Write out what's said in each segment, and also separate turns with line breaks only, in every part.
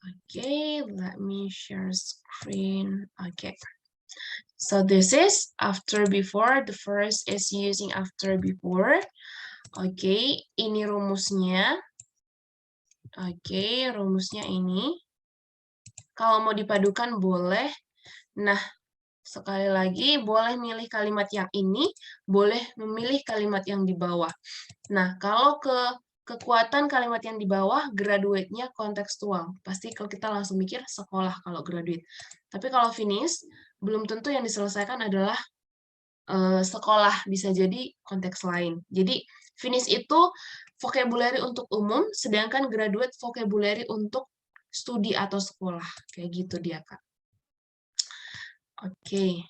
Okay, let me share screen. Okay. So this is after before. The first is using after before. Oke, ini rumusnya. Oke, rumusnya ini. Kalau mau dipadukan boleh. Nah, sekali lagi boleh milih kalimat yang ini, boleh memilih kalimat yang di bawah. Nah, kalau kekuatan kalimat yang di bawah, graduate-nya kontekstual. Pasti kalau kita langsung mikir sekolah kalau graduate. Tapi kalau finish, belum tentu yang diselesaikan adalah sekolah, bisa jadi konteks lain. Jadi finish itu vocabulary untuk umum, sedangkan graduate vocabulary untuk studi atau sekolah. Kayak gitu dia, Kak. Oke.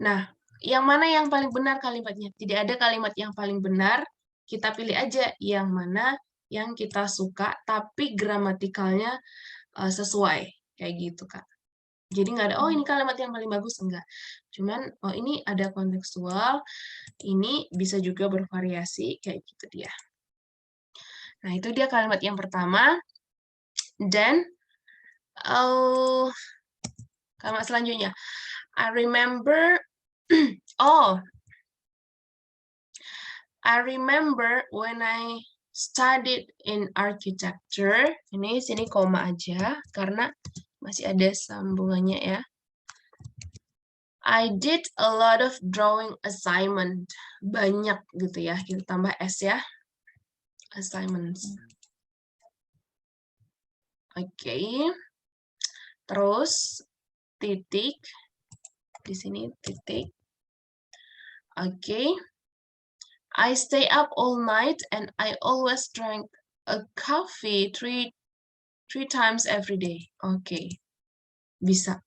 Nah, yang mana yang paling benar kalimatnya? Tidak ada kalimat yang paling benar, kita pilih aja yang mana yang kita suka, tapi gramatikalnya sesuai. Kayak gitu, Kak. Jadi nggak ada, oh ini kalimat yang paling bagus, enggak. Cuman, oh ini ada kontekstual, ini bisa juga bervariasi, kayak gitu dia. Nah, itu dia kalimat yang pertama. Dan, kalimat selanjutnya. I remember, oh, I remember when I studied in architecture. Ini sini koma aja, karena masih ada sambungannya ya. I did a lot of drawing assignment. Banyak gitu ya, kita tambah S ya. Assignments. Oke. Terus, titik. Di sini titik. Oke. I stay up all night and I always drank a coffee three times every day. Oke. Bisa.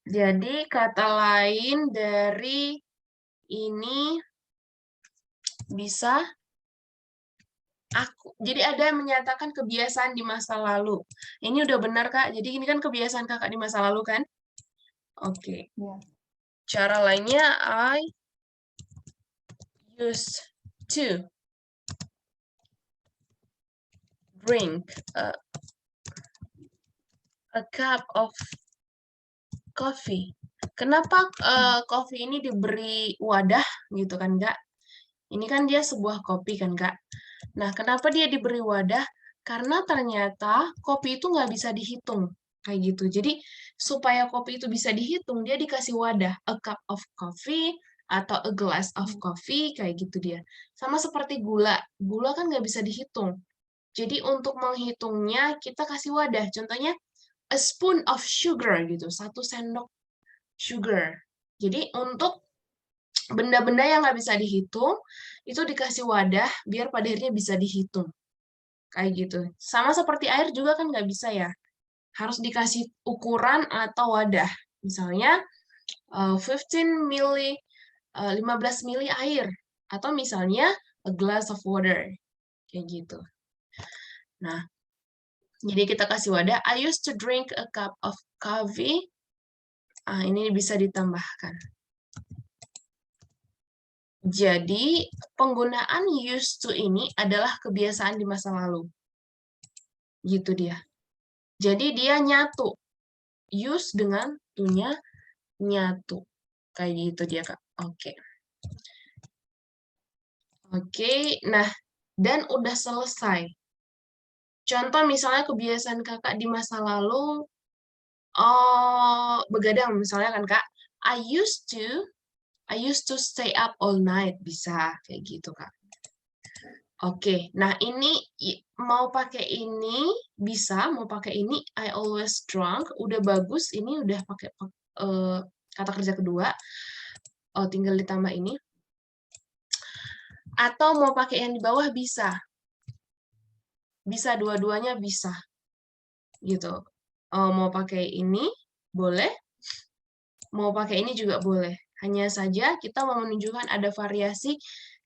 Jadi kata lain dari ini bisa aku. Jadi ada yang menyatakan kebiasaan di masa lalu. Ini udah benar, Kak. Jadi ini kan kebiasaan Kakak di masa lalu kan? Oke.
Ya.
Cara lainnya I used to drink a cup of coffee. Kenapa coffee ini diberi wadah gitu kan, Kak? Ini kan dia sebuah kopi kan, Kak? Nah, kenapa dia diberi wadah? Karena ternyata kopi itu nggak bisa dihitung. Kayak gitu. Jadi, supaya kopi itu bisa dihitung, dia dikasih wadah. A cup of coffee atau a glass of coffee, kayak gitu dia. Sama seperti gula. Gula kan nggak bisa dihitung. Jadi, untuk menghitungnya, kita kasih wadah. Contohnya, a spoon of sugar gitu. 1 sendok sugar. Jadi, untuk benda-benda yang nggak bisa dihitung, itu dikasih wadah biar pada akhirnya bisa dihitung. Kayak gitu. Sama seperti air juga kan nggak bisa ya. Harus dikasih ukuran atau wadah. Misalnya 15 mili air. Atau misalnya a glass of water. Kayak gitu. Nah, jadi kita kasih wadah. I used to drink a cup of coffee. Ini bisa ditambahkan. Jadi, penggunaan used to ini adalah kebiasaan di masa lalu. Gitu dia. Jadi, dia nyatu. Use dengan to-nya nyatu. Kayak gitu dia, Kak. Oke. Oke, nah, dan udah selesai. Contoh misalnya kebiasaan Kakak di masa lalu, begadang misalnya kan, Kak. I used to stay up all night. Bisa, kayak gitu, Kak. Oke, nah ini mau pakai ini bisa, mau pakai ini I always drunk, udah bagus, ini udah pakai kata kerja kedua. Oh, tinggal ditambah ini. Atau mau pakai yang di bawah bisa. Bisa dua-duanya bisa. Gitu. Mau pakai ini boleh, mau pakai ini juga boleh. Hanya saja kita mau menunjukkan ada variasi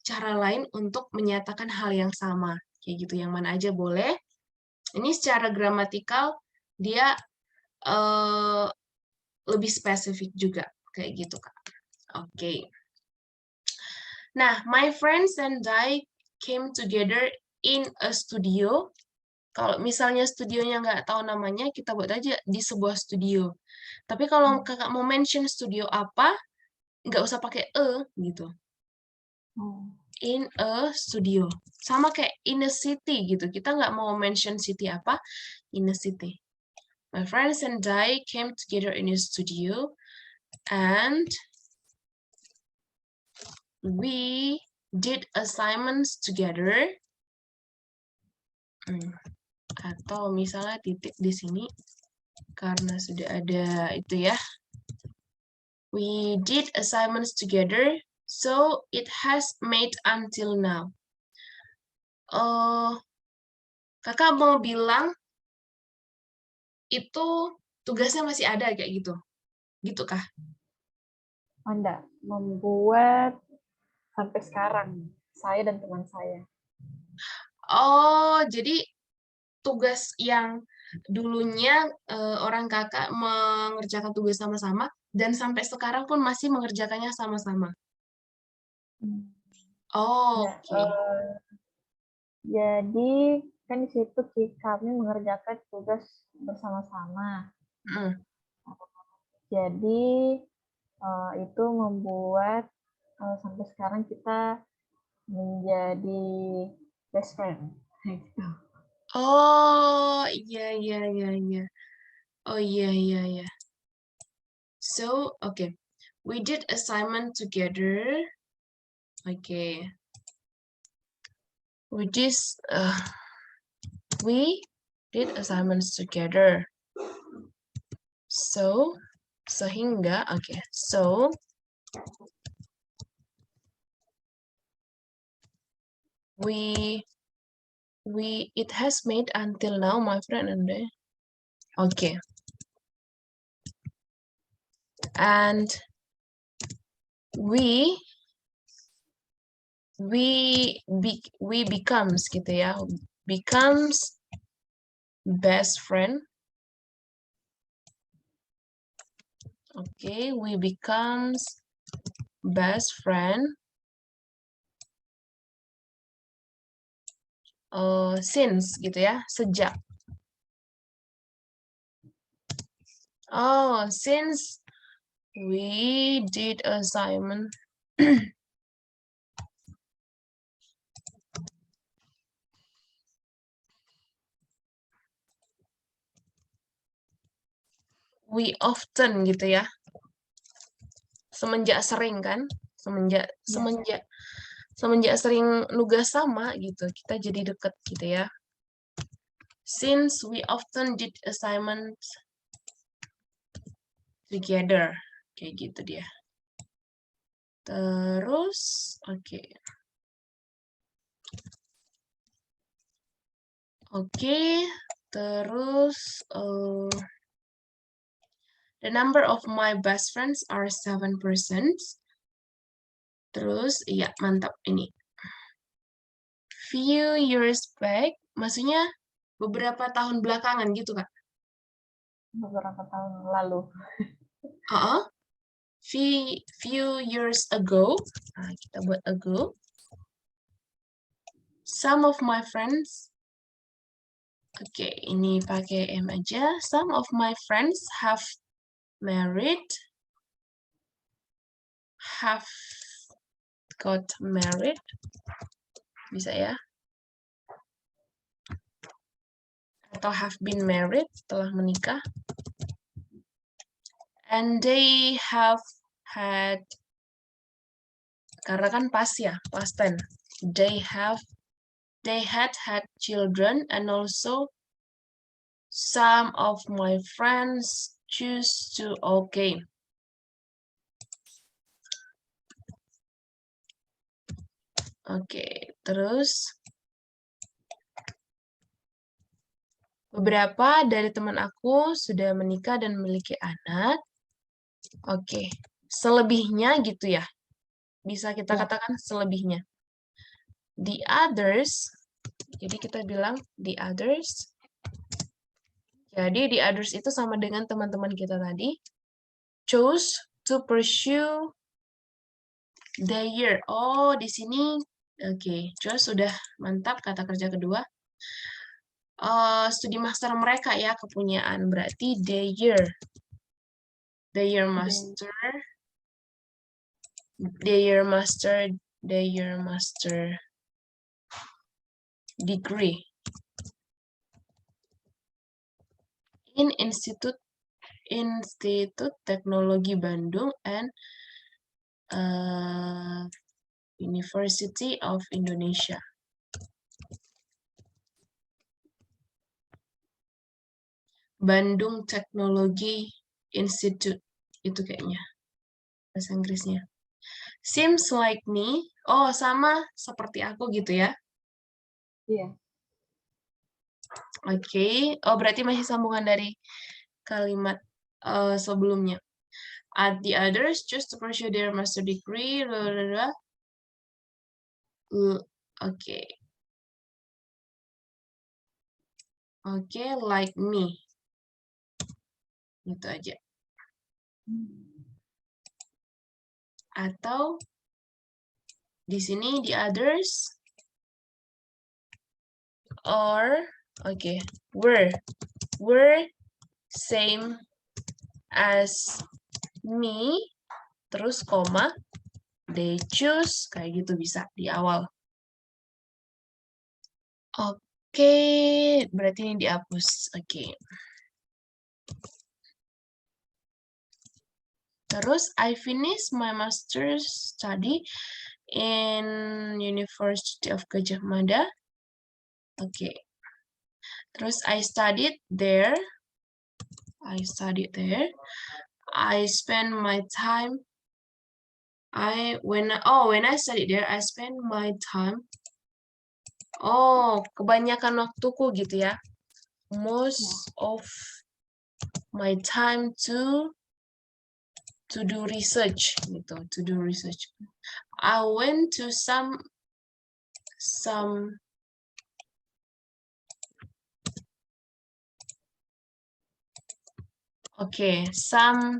cara lain untuk menyatakan hal yang sama. Kayak gitu, yang mana aja boleh. Ini secara gramatikal dia lebih spesifik juga kayak gitu, Kak. Oke. Nah, my friends and I came together in a studio. Kalau misalnya studionya nggak tahu namanya, kita buat aja di sebuah studio. Tapi kalau kakak mau mention studio apa, nggak usah pakai gitu. In a studio. Sama kayak in a city gitu. Kita nggak mau mention city apa, in a city. My friends and I came together in a studio and we did assignments together. Atau misalnya titik di sini karena sudah ada itu ya. We did assignments together, so it has made until now. Kakak mau bilang itu tugasnya masih ada kayak gitu. Gitu kah?
Oh, enggak, membuat sampai sekarang saya dan teman saya.
Oh, jadi tugas yang dulunya orang kakak mengerjakan tugas sama-sama dan sampai sekarang pun masih mengerjakannya sama-sama. Oh,
Ya,
oke.
jadi kan di situ kami mengerjakan tugas bersama-sama. Jadi itu membuat sampai sekarang kita menjadi best friend. Gitu.
Oh, iya, iya, iya, iya. Oh, iya, iya, iya. So, okay. We did assignment together. Okay. We did assignments together. So, sehingga, okay. So, it has made until now, my friend and I. Okay. And we becomes gitu ya. Becomes best friend. Okay, we becomes best friend since gitu ya, sejak. Oh, since we did assignment. We often gitu ya. Semenjak sering kan? Semenjak sering nugas sama gitu, kita jadi deket gitu ya. Since we often did assignment together. Kayak gitu dia. Terus, oke. Oke, terus the number of my best friends are 7%. Terus, iya mantap ini. Few years back, maksudnya beberapa tahun belakangan gitu, Kak?
Beberapa tahun lalu.
Few years ago, nah, kita buat ago. Some of my friends, oke, ini pakai M aja. Some of my friends have got married. Bisa ya? Atau have been married, telah menikah. And they have had, karena kan past ya, past tense. They had children, and also some of my friends choose to, okay. Oke, terus beberapa dari teman aku sudah menikah dan memiliki anak. Oke, selebihnya gitu ya. Bisa kita katakan selebihnya. The others, jadi kita bilang the others. Jadi the others itu sama dengan teman-teman kita tadi. Chose to pursue the year. Oh, di sini, oke. Chose sudah mantap kata kerja kedua. studi master mereka ya, kepunyaan. Berarti their master, their master degree in Institut Teknologi Bandung and University of Indonesia. Bandung Technology Institute itu kayaknya bahasa Inggrisnya. Seems like me. Oh, sama seperti aku gitu ya.
Iya.
Oke. Oh, berarti masih sambungan dari kalimat sebelumnya. At the others choose to pursue their master degree. Oke. Oke, like me. Itu aja. Atau di sini the others or were same as me, terus koma, they choose, kayak gitu bisa di awal. Oke, berarti ini dihapus. Oke. Terus, I finished my master's study in University of Gadjah Mada. Oke. Terus, I studied there. I spent my time. When I studied there, I spent my time. Oh, kebanyakan waktuku gitu ya. Most of my time to do research gitu, to do research. I went to some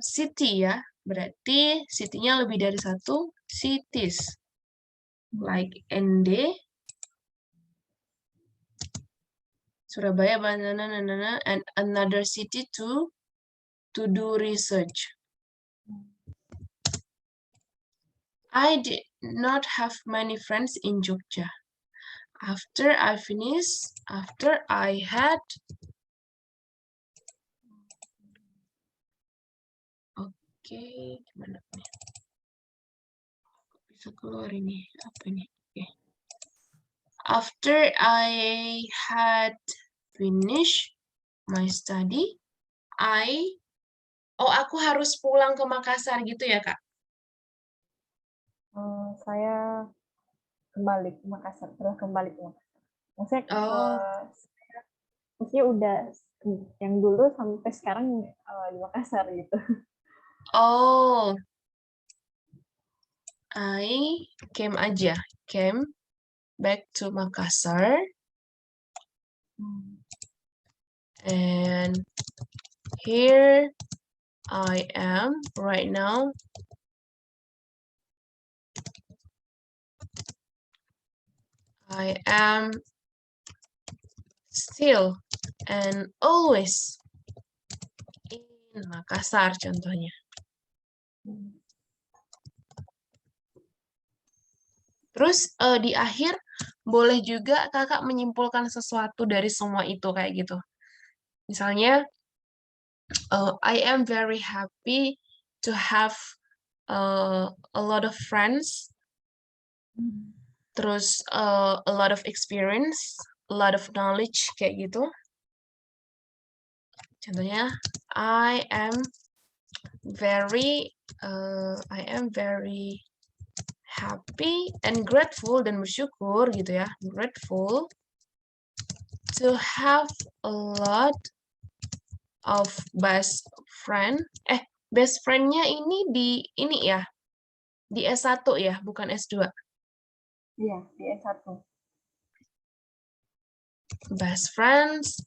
city ya. Berarti city-nya lebih dari satu, cities. Like ND, Surabaya, Bandung, and another city to do research. I did not have many friends in Jogja. After I had gimana nih? Bisa keluar ini apa ini? After I had finished my study, aku harus pulang ke Makassar gitu ya, Kak?
Saya kembali ke Makassar, Maksudnya, maksudnya udah yang dulu sampai sekarang di Makassar gitu.
Oh, I came back to Makassar, and here I am right now. I am still and always in Makassar contohnya. Terus di akhir boleh juga kakak menyimpulkan sesuatu dari semua itu kayak gitu. Misalnya, I am very happy to have a lot of friends. Terus a lot of experience, a lot of knowledge kayak gitu. Contohnya, I am very happy and grateful dan bersyukur gitu ya. Grateful to have a lot of best friend. Best friend-nya ini ya. Di S1 ya, bukan S2.
Iya, di S1.
Best friends.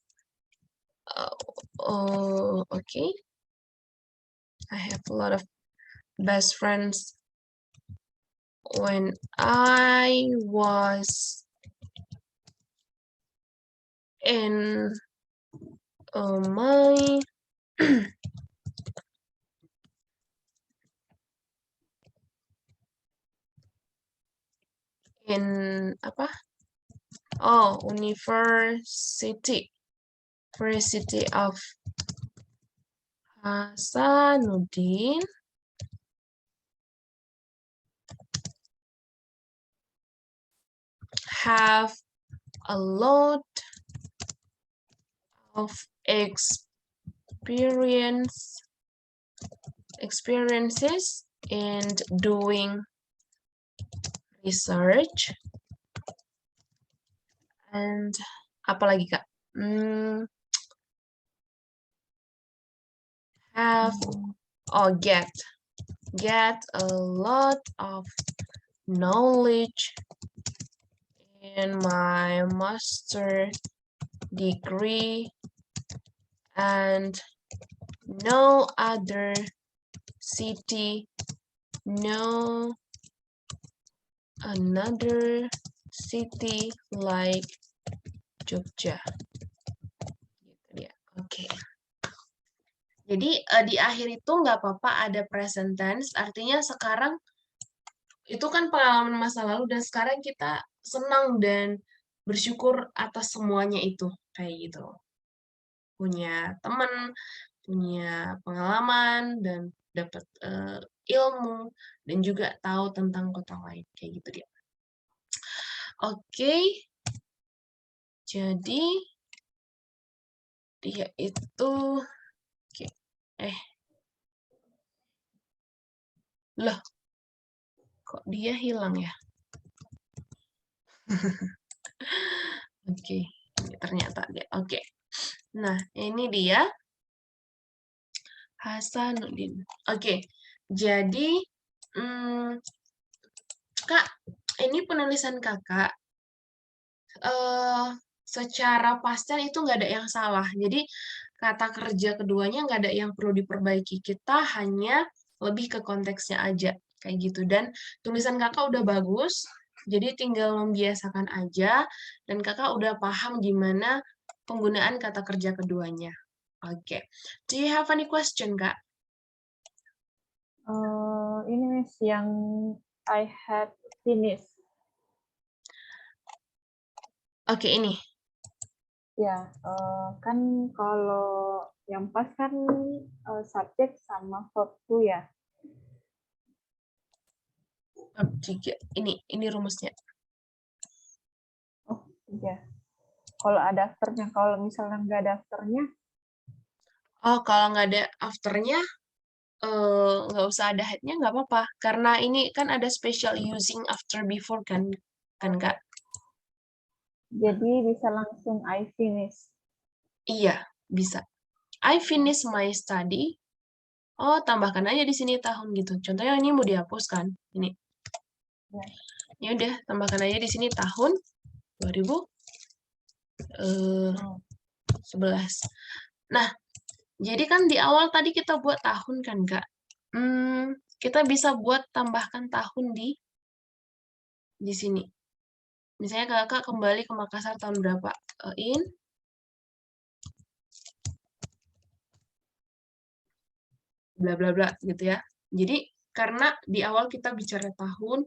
Okay. I have a lot of best friends when I was in my in apa? Oh, University of Hasanuddin have a lot of experiences in doing research and apalagi Kak? Have or get a lot of knowledge in my master degree and no other city, no another city like Jogja. Gitu dia. Oke. Jadi di akhir itu nggak apa-apa ada present tense, artinya sekarang itu kan pengalaman masa lalu dan sekarang kita senang dan bersyukur atas semuanya itu kayak gitu. Punya teman, punya pengalaman dan dapat ilmu dan juga tahu tentang kota lain kayak gitu dia. Oke. Jadi dia itu loh, kok dia hilang ya? Oke, ternyata dia. Oke. Nah, ini dia Hasanuddin. Oke. Jadi Kak, ini penulisan Kakak secara pasten itu nggak ada yang salah. Jadi kata kerja keduanya nggak ada yang perlu diperbaiki. Kita hanya lebih ke konteksnya aja kayak gitu. Dan tulisan Kakak udah bagus, jadi tinggal membiasakan aja dan Kakak udah paham gimana penggunaan kata kerja keduanya. Oke. Do you have any question, Kak?
Ini Miss yang I had finished.
Oke, ini.
Ya, kan kalau yang pas kan subjek sama verb to ya.
Ini rumusnya.
Oh iya. Kalau ada afternya, kalau misalnya nggak ada afternya?
Oh, kalau nggak ada afternya, nggak usah ada headnya nggak apa-apa. Karena ini kan ada special using after before kan Kak?
Jadi bisa langsung I finish.
Iya, bisa. I finish my study. Oh, tambahkan aja di sini tahun gitu. Contohnya ini mau dihapus kan? Ini. Ya udah, tambahkan aja di sini tahun 2011. Nah, jadi kan di awal tadi kita buat tahun kan, Kak? Kita bisa buat tambahkan tahun di sini. Misalnya Kakak kembali ke Makassar tahun berapa? Bla bla bla gitu ya. Jadi karena di awal kita bicara tahun,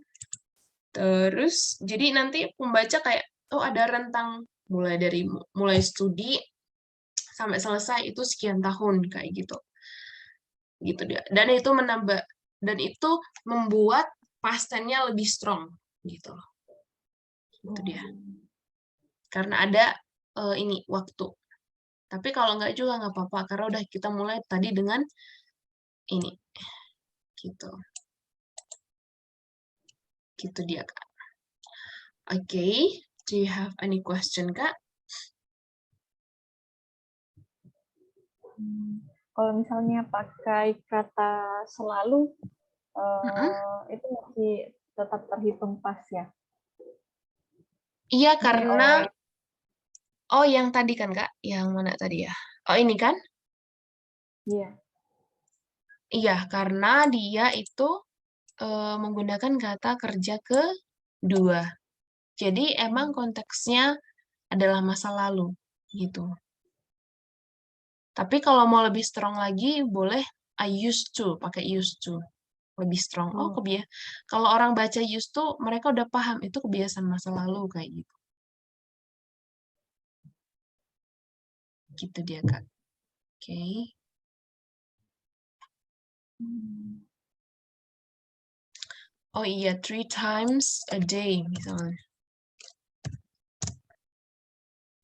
terus jadi nanti pembaca kayak oh ada rentang mulai studi sampai selesai itu sekian tahun kayak gitu. Gitu dia. Dan itu membuat past tense-nya lebih strong gitu loh. Itu dia. Karena ada ini waktu. Tapi kalau nggak juga nggak apa-apa karena udah kita mulai tadi dengan ini. Gitu. Gitu dia, Kak. Oke, do you have any question, Kak?
Kalau misalnya pakai kata selalu, itu masih tetap terhitung pas ya?
Iya, karena oh yang tadi kan, Kak? Yang mana tadi ya? Oh, ini kan?
Iya.
Iya, karena dia itu menggunakan kata kerja kedua. Jadi emang konteksnya adalah masa lalu gitu. Tapi kalau mau lebih strong lagi, boleh I used to, pakai used to. Lebih strong. Oh, kalau orang baca used to, mereka udah paham, itu kebiasaan masa lalu, kayak gitu. Gitu dia, Kak. Oke. Oh iya, 3 times a day, misalnya.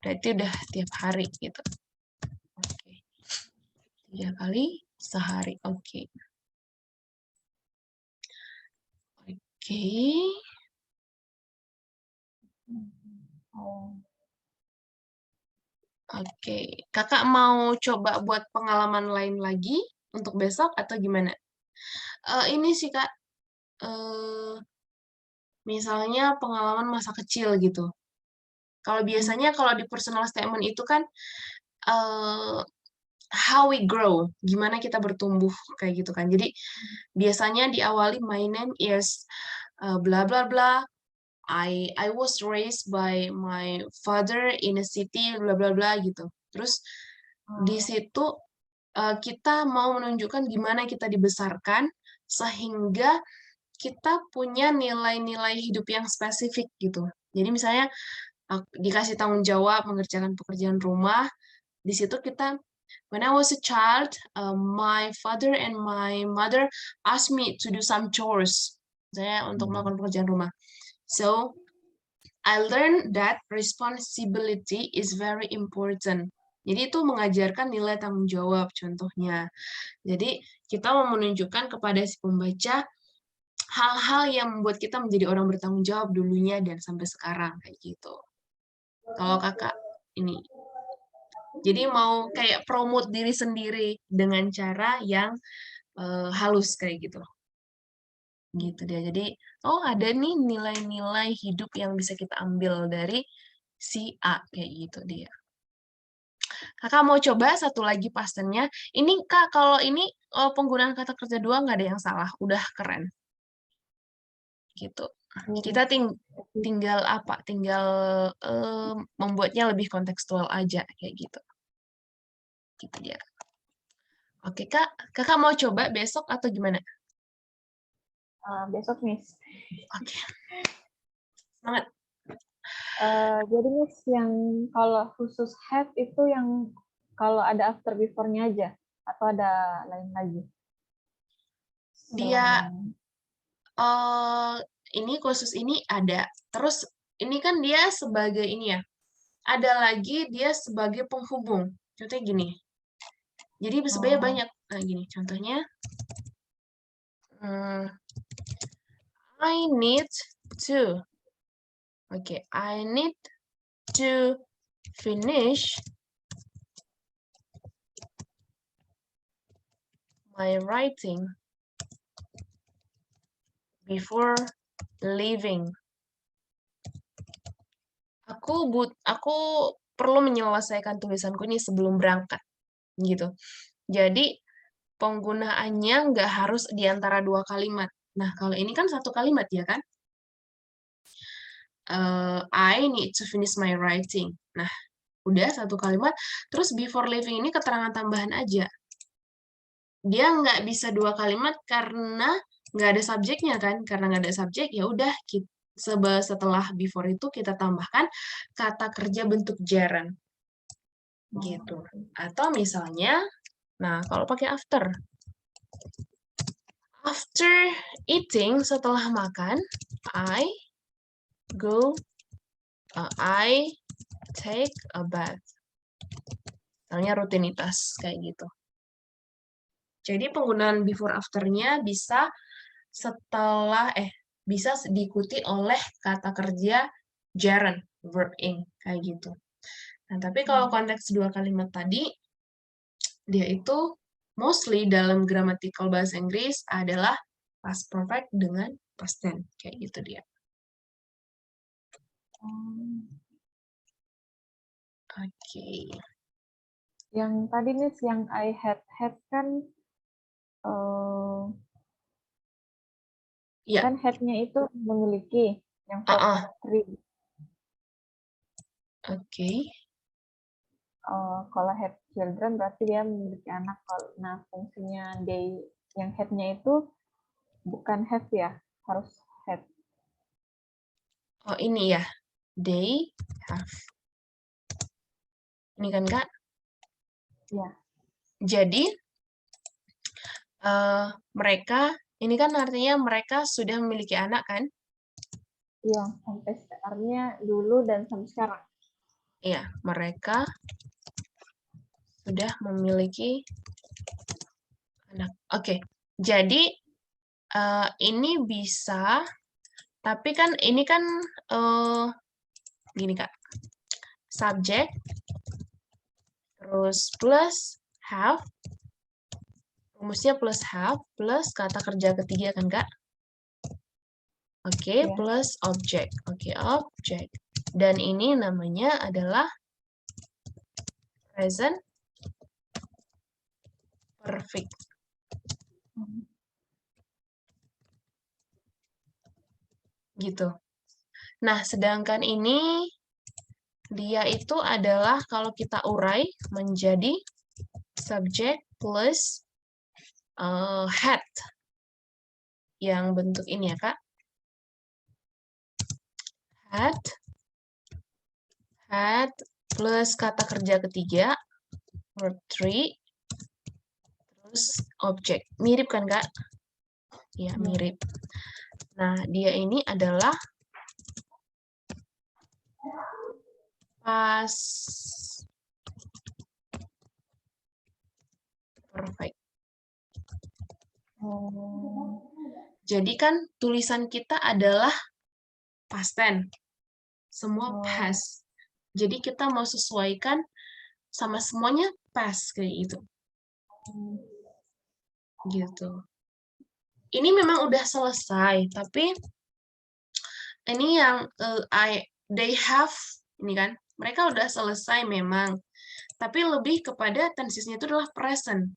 Berarti udah tiap hari, gitu. Oke. 3 kali sehari, oke. Oke. Oke. Kakak mau coba buat pengalaman lain lagi untuk besok atau gimana? Ini sih, Kak. Misalnya pengalaman masa kecil gitu. Kalau biasanya kalau di personal statement itu kan how we grow, gimana kita bertumbuh kayak gitu kan. Jadi biasanya diawali my name is bla bla bla. I was raised by my father in a city bla bla bla gitu. Terus di situ kita mau menunjukkan gimana kita dibesarkan sehingga kita punya nilai-nilai hidup yang spesifik gitu. Jadi misalnya dikasih tanggung jawab mengerjakan pekerjaan rumah, di situ kita when I was a child, my father and my mother asked me to do some chores, misalnya untuk melakukan pekerjaan rumah. So I learned that responsibility is very important. Jadi itu mengajarkan nilai tanggung jawab contohnya. Jadi kita mau menunjukkan kepada si pembaca hal-hal yang membuat kita menjadi orang bertanggung jawab dulunya dan sampai sekarang kayak gitu. Kalau kakak ini, jadi mau kayak promote diri sendiri dengan cara yang halus kayak gitu. Gitu dia. Jadi, oh ada nih nilai-nilai hidup yang bisa kita ambil dari si A kayak gitu dia. Kakak mau coba satu lagi pastennya. Ini Kak, kalau ini penggunaan kata kerja dua nggak ada yang salah, udah keren. Gitu. Kita tinggal apa? Tinggal membuatnya lebih kontekstual aja kayak gitu. Gitu dia. Oke Kak, Kakak mau coba besok atau gimana?
Besok, Miss.
Oke. Semangat.
Jadi Miss, yang kalau khusus have itu yang kalau ada after before-nya aja atau ada lain lagi?
Dia ini khusus ini ada. Terus ini kan dia sebagai ini ya. Ada lagi dia sebagai penghubung. Contohnya gini. Jadi sebenarnya banyak. Nah, gini contohnya. I need to. Oke, I need to finish my writing before leaving. Aku perlu menyelesaikan tulisanku ini sebelum berangkat, gitu. Jadi penggunaannya nggak harus di antara dua kalimat. Nah, kalau ini kan satu kalimat ya kan? I need to finish my writing. Nah, udah satu kalimat. Terus before leaving ini keterangan tambahan aja. Dia nggak bisa dua kalimat karena nggak ada subjeknya kan? Karena nggak ada subjek, ya udah setelah before itu kita tambahkan kata kerja bentuk gerund. Gitu. Atau misalnya, nah kalau pakai after. After eating, setelah makan, I take a bath. Misalnya rutinitas kayak gitu. Jadi penggunaan before after-nya bisa bisa diikuti oleh kata kerja gerund, verb ing kayak gitu. Nah, tapi kalau konteks dua kalimat tadi dia itu mostly dalam grammatical bahasa Inggris adalah past perfect dengan past tense kayak gitu dia. Oke.
Yang tadi Miss, yang I had kan kan had-nya itu memiliki yang verb three.
Oke.
kalau have children berarti dia memiliki anak. Nah, fungsinya they yang have-nya itu bukan have ya, harus have.
Oh, ini ya. They have. Ini kan, Kak?
Ya.
Jadi, mereka, ini kan artinya mereka sudah memiliki anak, kan?
Iya, sampai sekarangnya dulu dan sampai sekarang.
Iya, mereka sudah memiliki anak. Oke, jadi ini bisa, tapi kan ini kan gini, Kak. Subjek, terus plus have, rumusnya plus have, plus kata kerja ketiga kan, Kak? Oke,
Iya.
plus objek. Oke, objek. Dan ini namanya adalah present perfect. Gitu. Nah, sedangkan ini dia itu adalah kalau kita urai menjadi subjek plus had. Yang bentuk ini ya, Kak. Had plus kata kerja ketiga, verb 3, terus objek. Mirip kan, Kak? Ya, mirip. Nah, dia ini adalah past perfect. Jadi kan tulisan kita adalah past tense. Semua past. Jadi kita mau sesuaikan sama semuanya past kayak gitu. Gitu. Ini memang udah selesai, tapi ini yang they have ini kan, mereka udah selesai memang. Tapi lebih kepada tensesnya itu adalah present.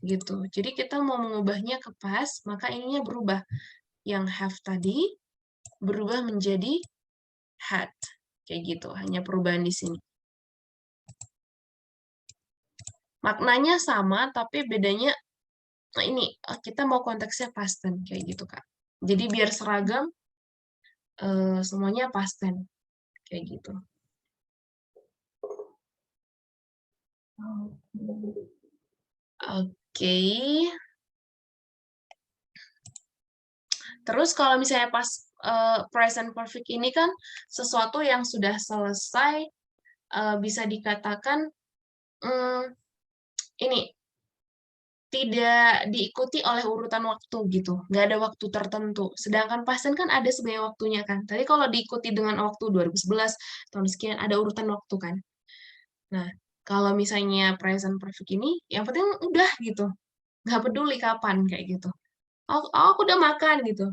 Gitu. Jadi kita mau mengubahnya ke past, maka ininya berubah. Yang have tadi berubah menjadi had. Kayak gitu, hanya perubahan di sini. Maknanya sama, tapi bedanya nah ini kita mau konteksnya past tense kayak gitu, Kak. Jadi biar seragam semuanya past tense kayak gitu. Oke. Terus kalau misalnya pas present perfect ini kan sesuatu yang sudah selesai, bisa dikatakan ini tidak diikuti oleh urutan waktu gitu, nggak ada waktu tertentu. Sedangkan past tense kan ada sebenarnya waktunya kan. Tadi kalau diikuti dengan waktu 2011 tahun sekian ada urutan waktu kan. Nah, kalau misalnya present perfect ini, yang penting udah gitu, nggak peduli kapan kayak gitu. Oh, aku udah makan gitu,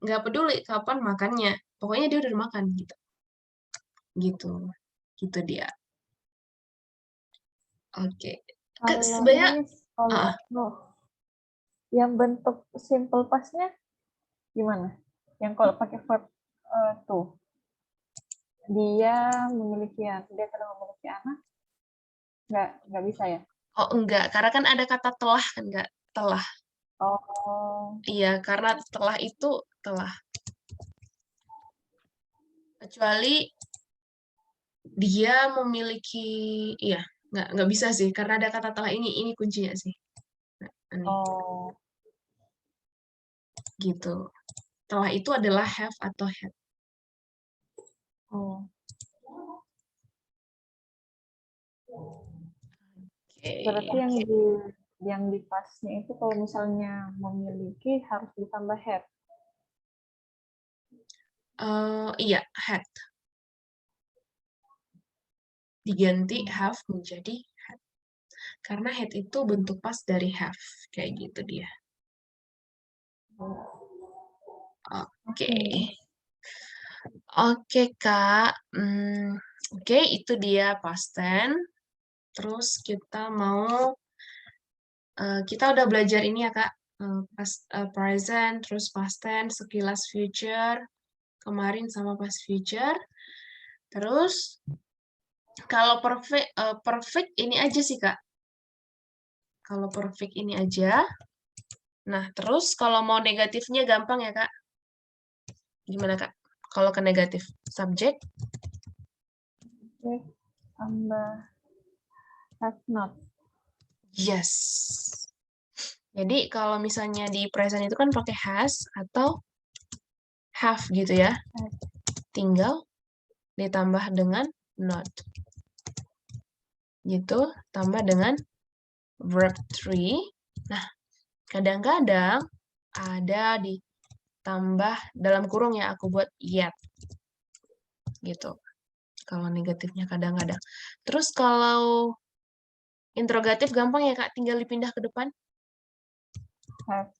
nggak peduli kapan makannya, pokoknya dia udah makan gitu. Gitu dia. Oke. Sebenarnya
yang bentuk simple past-nya gimana? Yang kalau pakai verb to, dia telah memiliki anak, nggak bisa ya?
oh enggak, karena kan ada kata telah kan, enggak telah.
Oh.
Iya, karena telah itu telah. Kecuali dia memiliki, iya, nggak bisa sih, karena ada kata telah ini kuncinya sih.
Oh.
Gitu. Telah itu adalah have atau had.
Oh.
Okay.
Berarti yang di pasnya itu kalau misalnya memiliki harus ditambah have.
Iya, had. Diganti have menjadi had. Karena had itu bentuk pas dari have. Kayak gitu dia. Oke. Oke, Kak. Oke, itu dia past tense. Terus kita kita udah belajar ini ya, Kak. Past present, terus past tense, sekilas future, kemarin sama past future. Terus Kalau perfect ini aja sih, Kak. Kalau perfect ini aja. Nah, terus kalau mau negatifnya gampang ya, Kak. Gimana, Kak? Kalau ke negatif, subjek,
Tambah have not.
yes. Jadi kalau misalnya di present itu kan pakai has atau have gitu ya. Tinggal ditambah dengan not. Gitu, tambah dengan verb 3. Nah, kadang-kadang ada ditambah dalam kurung ya, aku buat yet. Gitu. Kalau negatifnya kadang-kadang. Terus kalau interrogatif gampang ya, Kak, tinggal dipindah ke depan.
Have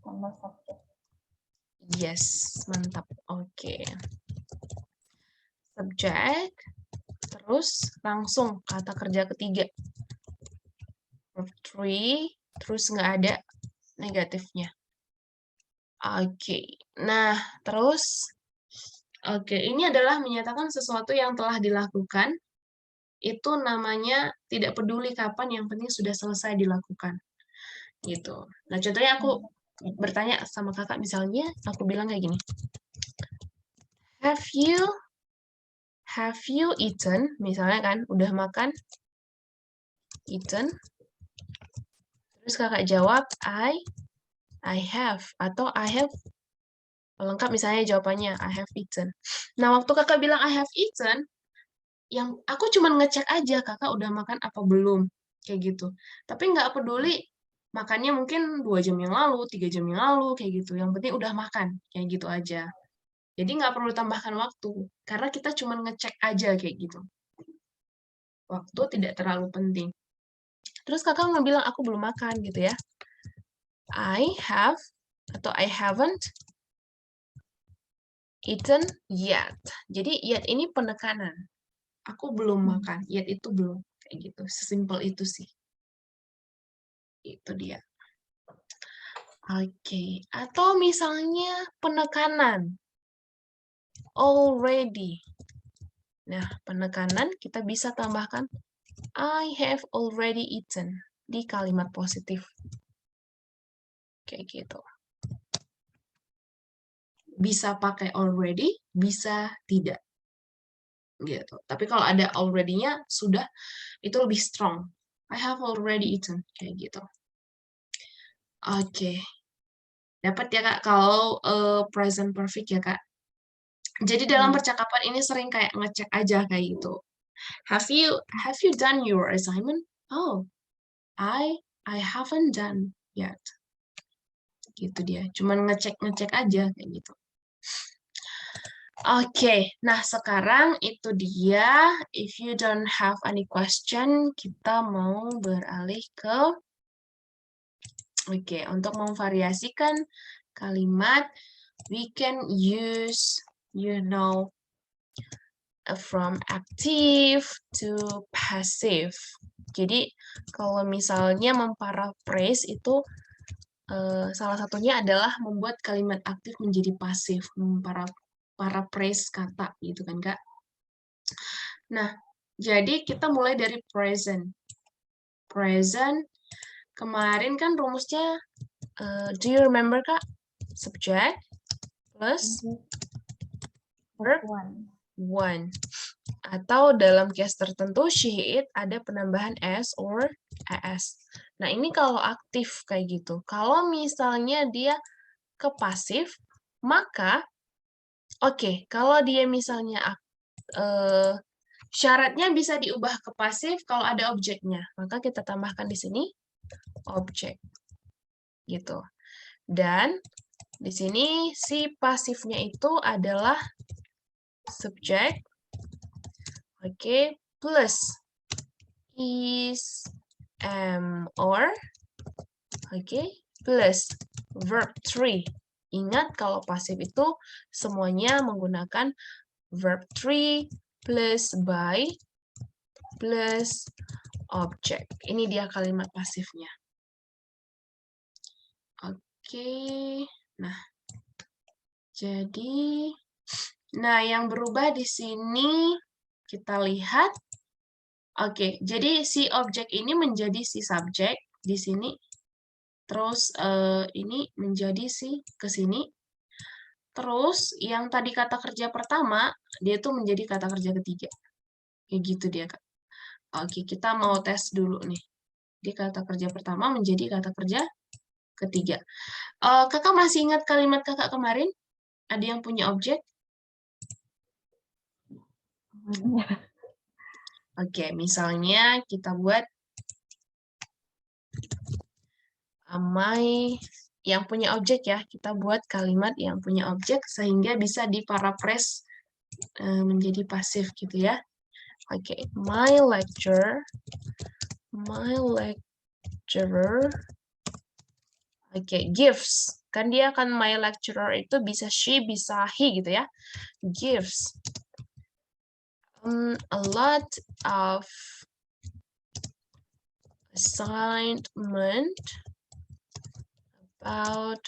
tambah subject.
Yes, mantap. Oke. Subjek, terus langsung kata kerja ketiga. Verb 3, terus nggak ada negatifnya. Oke. Nah, terus ini adalah menyatakan sesuatu yang telah dilakukan. Itu namanya tidak peduli kapan, yang penting sudah selesai dilakukan. Gitu. Nah, contohnya aku bertanya sama kakak, misalnya aku bilang kayak gini. Have you eaten? Misalnya kan, udah makan? Eaten. Terus kakak jawab, I have. Atau I have. Lengkap misalnya jawabannya, I have eaten. Nah, waktu kakak bilang I have eaten, yang aku cuma ngecek aja kakak udah makan apa belum. Kayak gitu. Tapi nggak peduli makannya mungkin 2 jam yang lalu, 3 jam yang lalu, kayak gitu. Yang penting udah makan. Kayak gitu aja. Jadi nggak perlu tambahkan waktu. Karena kita cuma ngecek aja kayak gitu. Waktu tidak terlalu penting. Terus kakak nggak bilang aku belum makan gitu ya. I have atau I haven't eaten yet. Jadi yet ini penekanan. Aku belum makan. Yet itu belum. Kayak gitu. Sesimpel itu sih. Itu dia. Oke. Atau misalnya penekanan. Already. Nah, penekanan kita bisa tambahkan I have already eaten di kalimat positif. Kayak gitu. Bisa pakai already, bisa tidak. Gitu. Tapi kalau ada already-nya, sudah, itu lebih strong. I have already eaten. Kayak gitu. Oke. Dapat ya, Kak, kalau present perfect ya, Kak. Jadi dalam percakapan ini sering kayak ngecek aja kayak gitu. Have you done your assignment? Oh, I haven't done yet. Gitu dia. Cuman ngecek aja kayak gitu. Oke, nah sekarang itu dia. If you don't have any question, kita mau beralih ke untuk memvariasikan kalimat, we can use, from active to passive. Jadi kalau misalnya memparaphrase itu salah satunya adalah membuat kalimat aktif menjadi pasif, memparaphrase kata gitu kan, Kak. Nah, jadi kita mulai dari present. Present kemarin kan rumusnya do you remember, Kak? Subject plus verb one. Atau dalam case tertentu, she, it, ada penambahan s or as. Nah, ini kalau aktif kayak gitu. Kalau misalnya dia ke pasif, maka, kalau dia misalnya syaratnya bisa diubah ke pasif kalau ada objeknya. Maka kita tambahkan di sini objek. Gitu. Dan di sini si pasifnya itu adalah subjek. Plus is, am, or. Plus verb 3. Ingat kalau pasif itu semuanya menggunakan verb 3 plus by plus object. Ini dia kalimat pasifnya. Nah, jadi, yang berubah di sini kita lihat. Oke, jadi si objek ini menjadi si subjek di sini. Terus ini menjadi si ke sini. Terus yang tadi kata kerja pertama, dia tuh menjadi kata kerja ketiga. Kayak gitu dia, Kak. Oke, kita mau tes dulu nih. Di kata kerja pertama menjadi kata kerja ketiga. Kakak masih ingat kalimat kakak kemarin? Ada yang punya objek? Oke, misalnya kita buat my yang punya objek ya. Kita buat kalimat yang punya objek sehingga bisa diparaphrase menjadi pasif gitu ya. Oke, my lecturer. Oke, gives. Kan dia kan my lecturer itu bisa she, bisa he gitu ya. Gives a lot of assignment about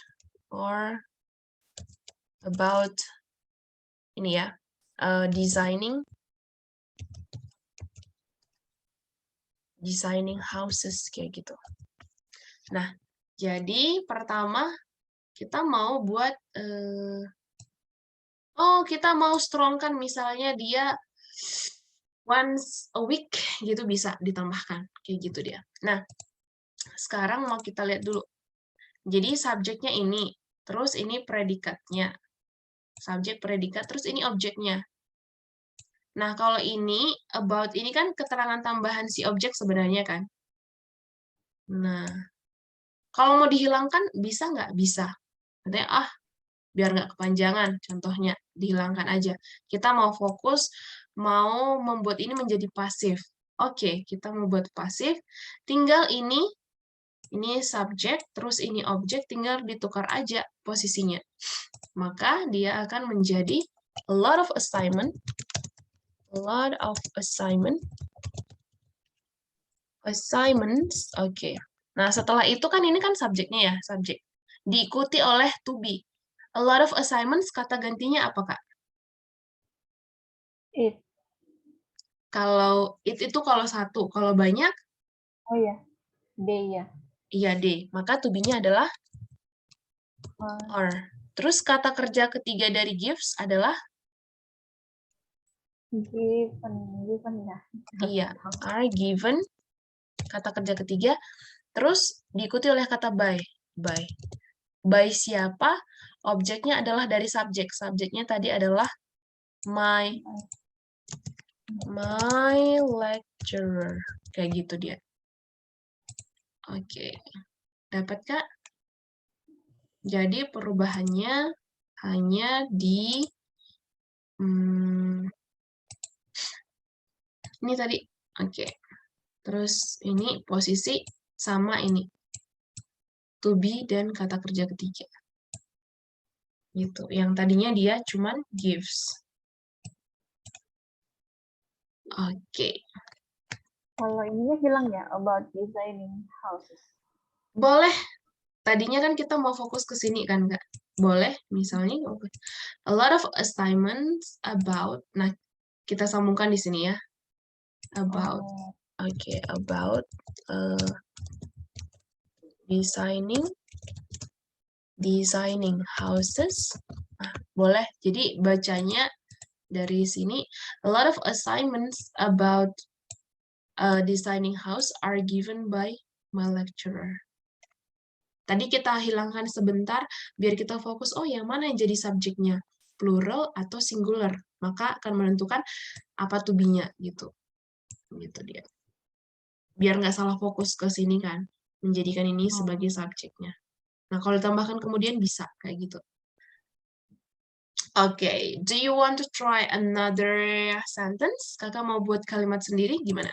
ini ya, designing houses kayak gitu. Nah, jadi pertama kita mau buat kita mau strongkan misalnya dia once a week gitu bisa ditambahkan kayak gitu dia. Nah, sekarang mau kita lihat dulu. Jadi subjeknya ini, terus ini predikatnya. Subjek, predikat, terus ini objeknya. Nah, kalau ini, about ini kan keterangan tambahan si objek sebenarnya kan. Nah, kalau mau dihilangkan, bisa nggak? Bisa. Katanya, biar nggak kepanjangan, contohnya, dihilangkan aja. Kita mau fokus, mau membuat ini menjadi pasif. Oke, kita membuat pasif, tinggal ini subjek, terus ini objek, tinggal ditukar aja posisinya. Maka dia akan menjadi a lot of assignments. Oke. Nah, setelah itu kan ini kan subjeknya ya, subjek. Diikuti oleh to be. A lot of assignments, kata gantinya apa, Kak?
It.
Kalau it itu kalau satu, kalau banyak?
Oh ya, day ya.
Iya, D. Maka to be-nya adalah are. Terus kata kerja ketiga dari gives adalah?
Given ya.
Iya, are given. Kata kerja ketiga. Terus diikuti oleh kata by. By siapa? Objeknya adalah dari subjek. Subjeknya tadi adalah my lecturer. Kayak gitu dia. Oke. Dapat, Kak? Jadi perubahannya hanya di ini tadi. Oke. Terus ini posisi sama ini. To be dan kata kerja ketiga. Gitu. Yang tadinya dia cuman gives. Oke.
Kalau ininya hilang ya, about designing houses.
Boleh. Tadinya kan kita mau fokus ke sini kan, Kak? Boleh, misalnya a lot of assignments about. Nah, kita sambungkan di sini ya. About. Oke, about designing houses. Nah, boleh. Jadi bacanya dari sini a lot of assignments about designing house are given by my lecturer. Tadi kita hilangkan sebentar, biar kita fokus, yang mana yang jadi subjeknya, plural atau singular. Maka akan menentukan apa to be-nya, gitu. Gitu dia. Biar nggak salah fokus ke sini kan, menjadikan ini sebagai subjeknya. Nah, kalau ditambahkan kemudian bisa, kayak gitu. Oke, do you want to try another sentence? Kakak mau buat kalimat sendiri, gimana?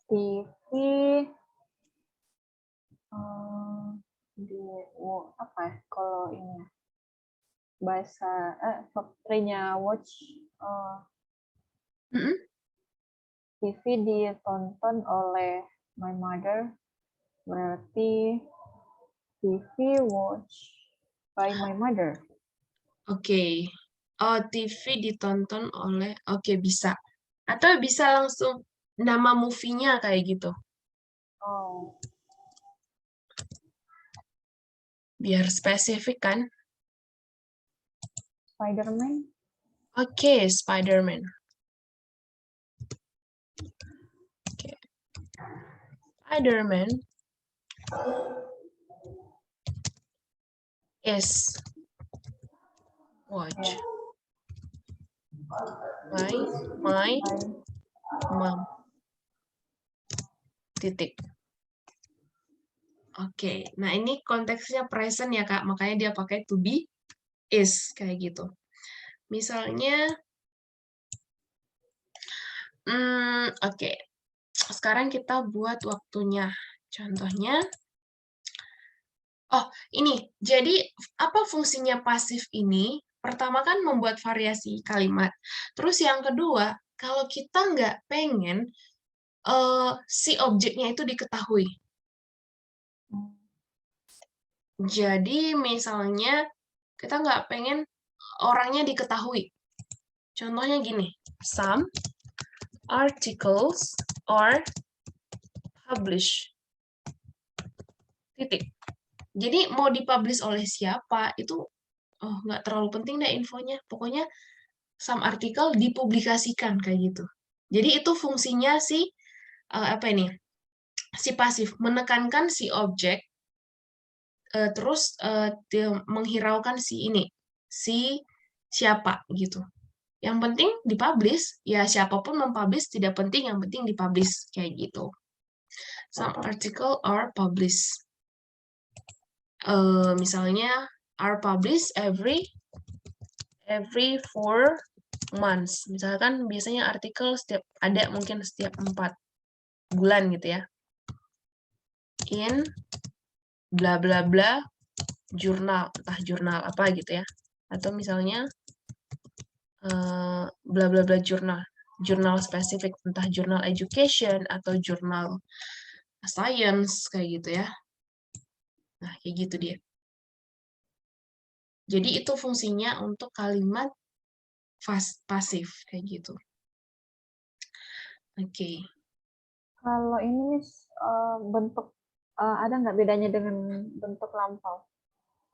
TV di apa ya kalau ini bahasa verb-nya watch TV ditonton oleh my mother, berarti TV watched by my mother.
Oke. Oh, TV ditonton oleh... Oke, bisa. Atau bisa langsung nama movie-nya kayak gitu.
Oh,
Biar spesifik kan.
Spider-Man.
Oke, Spider-Man. Oke. Spider-Man is watch
Yeah.
by my mom. Titik. Oke, nah ini konteksnya present ya Kak, makanya dia pakai to be is kayak gitu. Misalnya, oke. Sekarang kita buat waktunya. Contohnya, oh ini, jadi apa fungsinya pasif ini? Pertama kan membuat variasi kalimat. Terus yang kedua, kalau kita nggak pengen si objeknya itu diketahui. Jadi misalnya kita nggak pengen orangnya diketahui. Contohnya gini, some articles are published. Titik. Jadi mau dipublish oleh siapa itu nggak terlalu penting deh infonya. Pokoknya some artikel dipublikasikan kayak gitu. Jadi itu fungsinya si apa ini? Si pasif menekankan si objek terus menghiraukan si ini, si siapa gitu. Yang penting dipublish, ya siapapun mempublish tidak penting, yang penting dipublish kayak gitu. Some article are published. Misalnya are published every 4 months. Misalkan biasanya artikel ada mungkin setiap 4 bulan gitu ya. In bla bla bla jurnal, entah jurnal apa gitu ya. Atau misalnya bla bla bla jurnal spesifik, entah jurnal education atau jurnal science kayak gitu ya. Nah, kayak gitu dia. Jadi itu fungsinya untuk kalimat pasif kayak gitu. Oke.
Kalau ini Miss, bentuk ada nggak bedanya dengan bentuk lampau?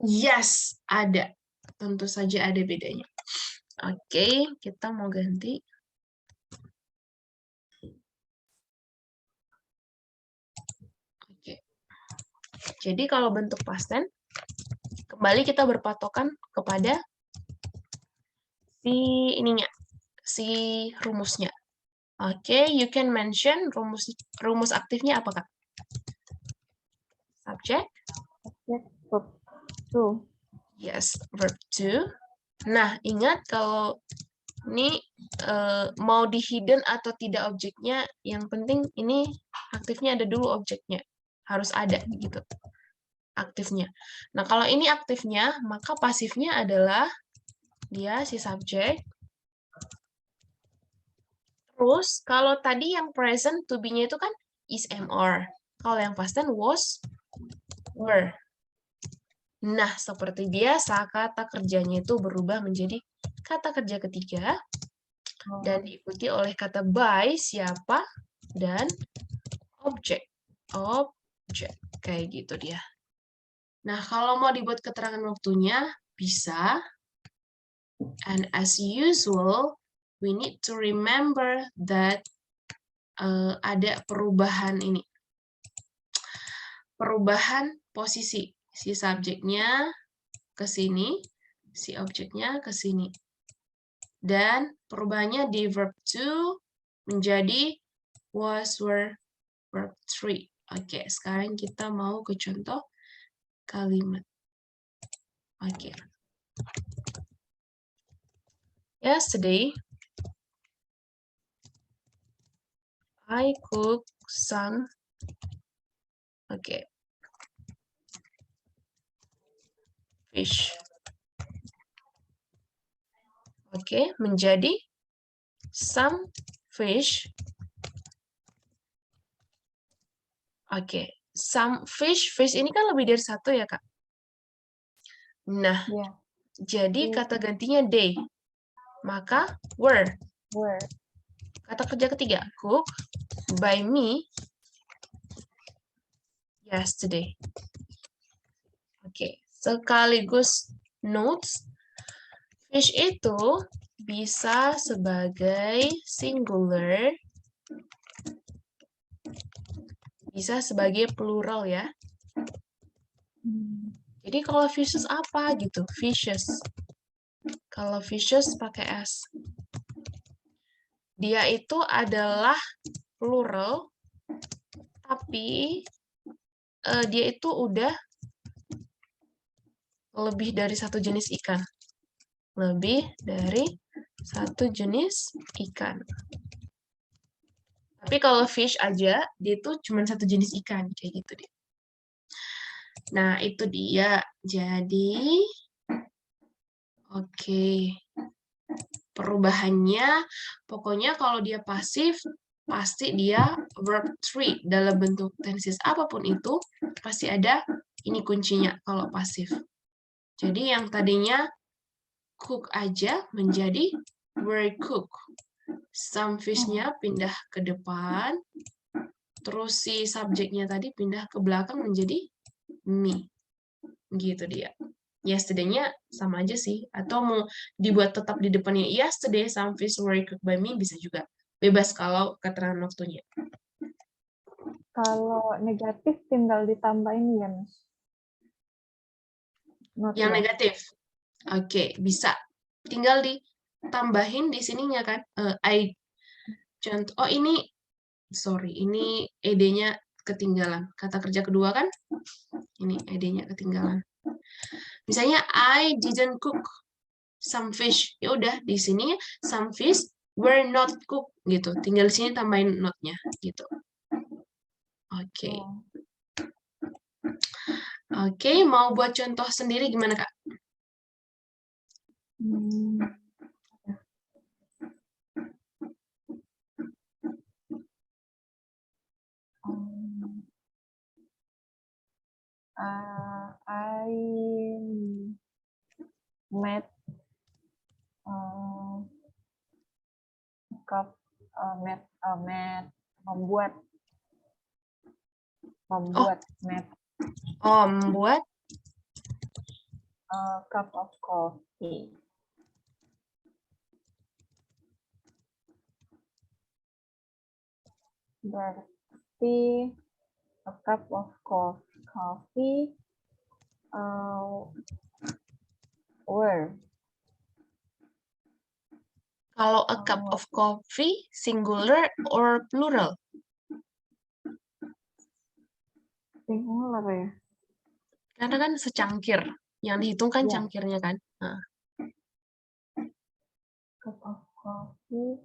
Yes, ada. Tentu saja ada bedanya. Oke, kita mau ganti. Oke. Jadi kalau bentuk past tense, kembali kita berpatokan kepada si ininya, si rumusnya. Oke, you can mention rumus aktifnya apa, Kak? Subject?
Subject, verb to.
Yes, verb to. Nah, ingat kalau ini mau di hidden atau tidak objeknya, yang penting ini aktifnya ada dulu objeknya. Harus ada gitu. Aktifnya. Nah, kalau ini aktifnya, maka pasifnya adalah dia si subjek. Terus, kalau tadi yang present to be-nya itu kan is, am, are. Kalau yang past tense was, were. Nah, seperti biasa, kata kerjanya itu berubah menjadi kata kerja ketiga dan diikuti oleh kata by, siapa, dan objek. Objek. Kayak gitu dia. Nah, kalau mau dibuat keterangan waktunya, bisa. And as usual, we need to remember that ada perubahan ini. Perubahan posisi. Si subjeknya ke sini, si objeknya ke sini. Dan perubahannya di verb to menjadi was, were, verb 3. Oke, sekarang kita mau ke contoh kalimat. Oke. Yesterday, I cooked some fish. Oke, menjadi some fish. Oke, some fish, fish ini kan lebih dari satu ya, Kak? Nah,
Ya,
jadi
Iya.
kata gantinya they. Maka were.
were.
Kata kerja ketiga, cook by me yesterday. Oke, sekaligus notes, fish itu bisa sebagai singular, bisa sebagai plural ya. Jadi kalau fishes apa gitu? Fishes. Kalau fishes pakai S. Dia itu adalah plural, tapi dia itu udah lebih dari satu jenis ikan. Lebih dari satu jenis ikan. Tapi kalau fish aja, dia itu cuma satu jenis ikan. Kayak gitu deh. Nah, itu dia. Jadi, oke. Perubahannya, pokoknya kalau dia pasif, pasti dia verb 3. Dalam bentuk tenses apapun itu, pasti ada ini kuncinya kalau pasif. Jadi yang tadinya cook aja menjadi were cook. Some fish-nya pindah ke depan, terus si subjeknya tadi pindah ke belakang menjadi me. Gitu dia. Yesterday-nya sama aja sih. Atau mau dibuat tetap di depannya yesterday, some fish were cooked by me, bisa juga. Bebas kalau keterangan waktunya.
Kalau negatif tinggal ditambahin ya, Mas.
Yang negatif. Oke, bisa. Tinggal ditambahin di sininya kan. Contoh, oh ini, sorry, ini ed-nya ketinggalan. Kata kerja kedua kan, ini ed-nya ketinggalan. Misalnya, I didn't cook some fish. Ya udah, di sini some fish were not cooked gitu. Tinggal di sini tambahin not-nya gitu. Oke. Oke, mau buat contoh sendiri gimana, Kak?
I met membuat met
Membuat
a cup of coffee. Berarti a cup of coffee were.
Kalau a cup of coffee, singular or plural?
Singular ya?
Karena kan secangkir. Yang dihitung kan
Ya.
cangkirnya kan. Nah.
Cup of coffee.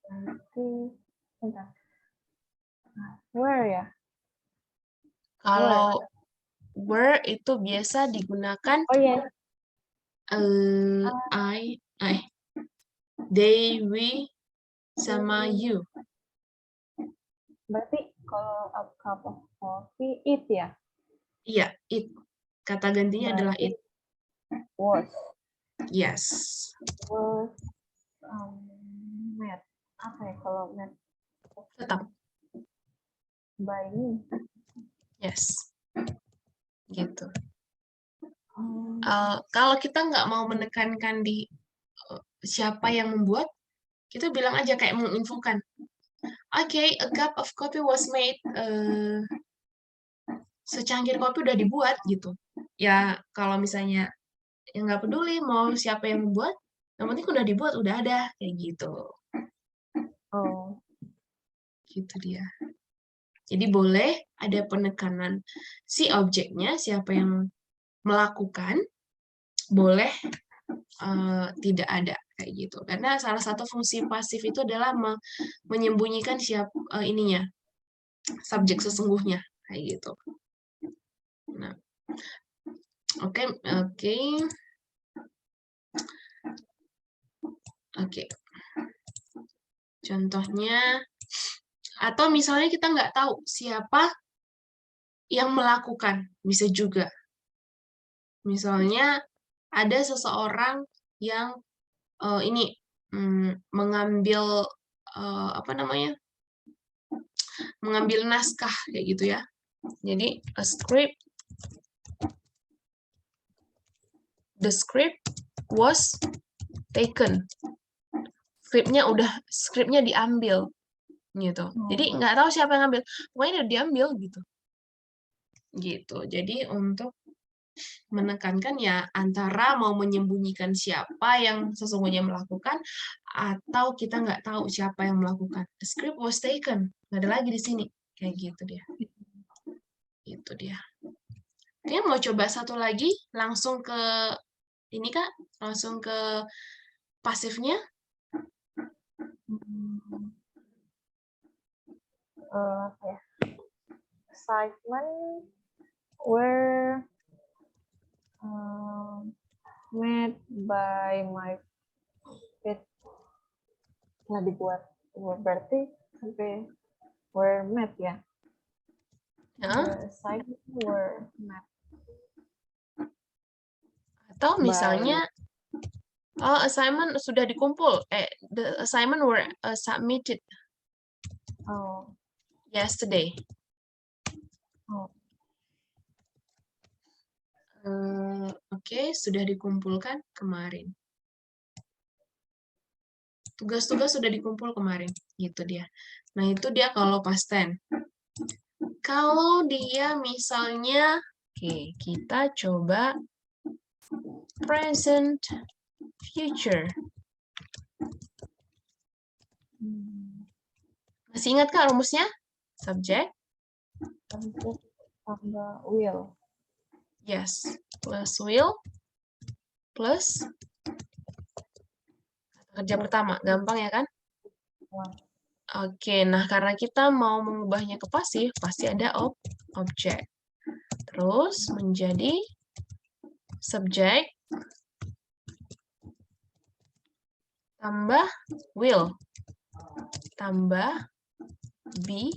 Berarti, bentar. Where ya?
Kalau were itu biasa digunakan
Oh iya.
they, we, sama you.
Berarti kalau a cup of coffee, it ya?
Iya, it. Kata gantinya adalah it.
Was.
Yes.
Was met. Apa ya kalau met?
Tetap.
By me.
Yes. Gitu. Kalau kita nggak mau menekankan di siapa yang membuat, kita bilang aja kayak menginfokan. Okay, a cup of coffee was made. Secangkir kopi udah dibuat gitu. Ya kalau misalnya yang nggak peduli mau siapa yang membuat, yang penting udah dibuat, udah ada kayak gitu.
Oh.
Gitu dia. Jadi boleh ada penekanan si objeknya, siapa yang melakukan, boleh tidak ada kayak gitu. Karena salah satu fungsi pasif itu adalah menyembunyikan ininya, subjek sesungguhnya kayak gitu. Nah, oke. Contohnya Atau misalnya kita nggak tahu siapa yang melakukan, bisa juga. Misalnya ada seseorang yang ini mengambil apa namanya? Mengambil naskah kayak gitu ya. Jadi a script, the script was taken. Skripnya diambil gitu. Jadi nggak tahu siapa yang ngambil, pokoknya udah diambil gitu. Gitu. Jadi untuk menekankan ya antara mau menyembunyikan siapa yang sesungguhnya melakukan atau kita nggak tahu siapa yang melakukan. The script was taken. Nggak ada lagi di sini. Kayak gitu dia. Itu dia. Oke, mau coba satu lagi langsung ke ini Kak, langsung ke pasifnya.
Excitement were made by my feet. Nah, dibuat berarti sampai were made ya. The excitement were made.
Atau misalnya assignment sudah dikumpul. The assignment were submitted yesterday. Oke, sudah dikumpulkan kemarin. Tugas-tugas sudah dikumpul kemarin, gitu dia. Nah, itu dia kalau past tense. Kalau dia misalnya, oke, kita coba present future. Masih ingat Kak rumusnya? Subject
tambah will.
Yes, plus will plus kerja pertama. Gampang ya kan? Oke, nah karena kita mau mengubahnya ke pasif, pasti ada objek. Terus menjadi subject tambah will tambah be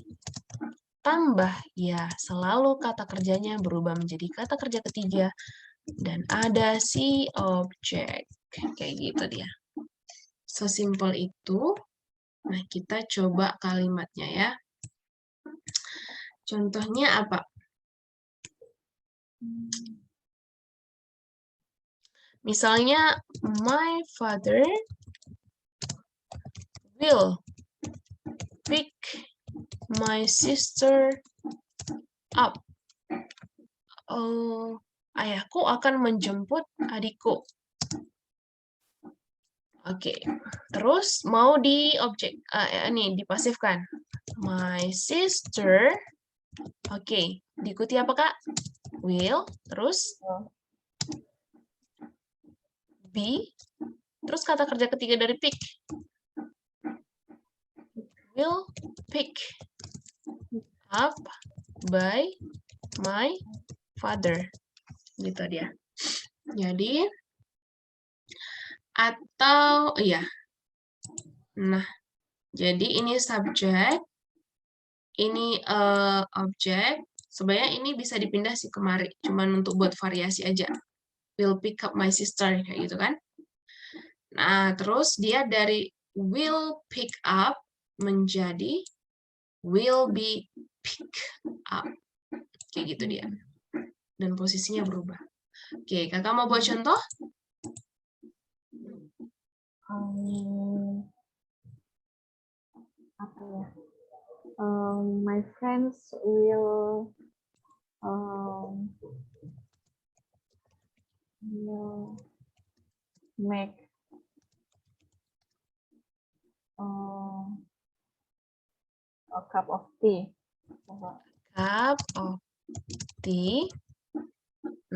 tambah, ya selalu kata kerjanya berubah menjadi kata kerja ketiga dan ada si objek. Kayak gitu dia. Sesimpel itu. Nah, kita coba kalimatnya ya. Contohnya apa? Misalnya, my father will pick my sister up. Ayahku akan menjemput adikku. Oke, terus mau di objek, ini dipasifkan. My sister, oke, diikuti apa Kak? Will, terus be, terus kata kerja ketiga dari pick. Will pick up by my father. Gitu dia. Jadi, atau, iya. Nah, jadi ini subjek, ini objek. Sebenarnya ini bisa dipindah sih kemari, cuman untuk buat variasi aja. Will pick up my sister, kayak gitu kan. Nah, terus dia dari will pick up menjadi will be pick up. Kayak gitu dia. Dan posisinya berubah. Oke, kakak mau buat contoh?
Apa ya? My friends will make a cup of tea.
Cup of tea.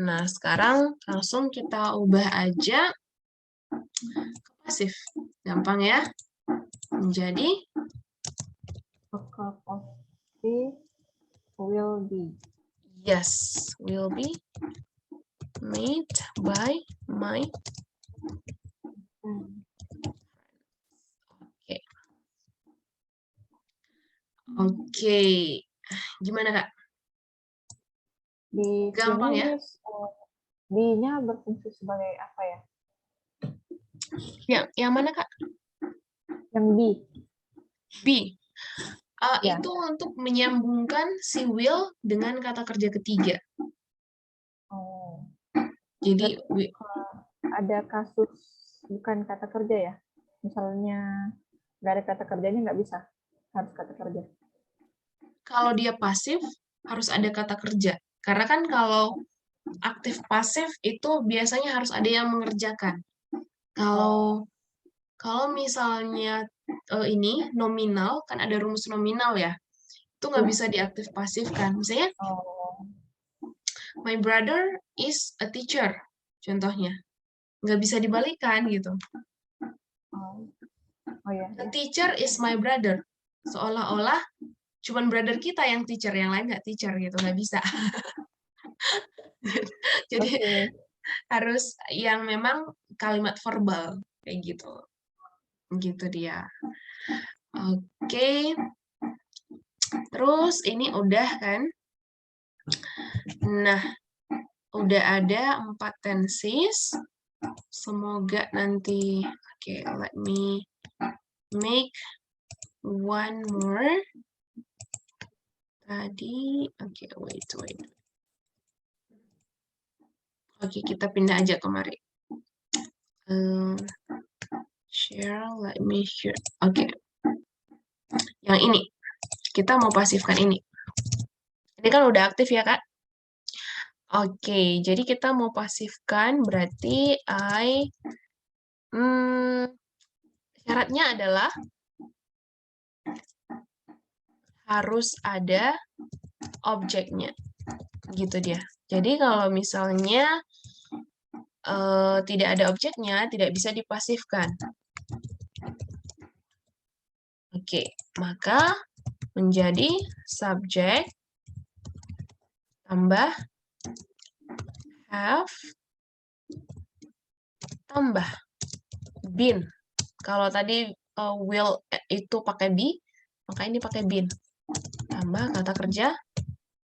Nah, sekarang langsung kita ubah aja ke pasif. Gampang ya? Menjadi
a cup of tea will be.
Yes, will be made by my Oke. Oke. Gimana, Kak?
Di
Gampang
sini
ya?
Miss, be-nya berfungsi sebagai apa ya?
Yang mana, Kak?
Yang be.
B.
Ya.
Itu untuk menyambungkan si will dengan kata kerja ketiga.
Oh.
Jadi,
Berarti ada kasus bukan kata kerja ya? Misalnya nggak ada kata kerjanya nggak bisa, harus kata kerja.
kalau dia pasif, harus ada kata kerja. Karena kan kalau aktif pasif itu biasanya harus ada yang mengerjakan. Kalau kalau misalnya ini nominal, kan ada rumus nominal ya, itu nggak bisa diaktif pasifkan. Misalnya,
Oh,
my brother is a teacher, contohnya. Nggak bisa dibalikan gitu.
oh, oh ya,
The
ya.
teacher is my brother. Seolah-olah cuman brother kita yang teacher, yang lain nggak teacher gitu, nggak bisa. Jadi
Oke.
harus yang memang kalimat verbal kayak gitu. Gitu dia. Oke. Terus ini udah kan? Nah, udah ada 4 tenses. Semoga nanti, oke, let me make one more. Tadi, oke, wait. Oke, kita pindah aja kemari. Share, let me share. Oke, yang ini. Kita mau pasifkan ini. Ini kan udah aktif ya, Kak? Oke, jadi kita mau pasifkan berarti syaratnya adalah harus ada objeknya. Gitu dia. Jadi kalau misalnya tidak ada objeknya, tidak bisa dipasifkan. Oke, maka menjadi subjek tambah have tambah been. Kalau tadi will itu pakai be, maka ini pakai been. Tambah kata kerja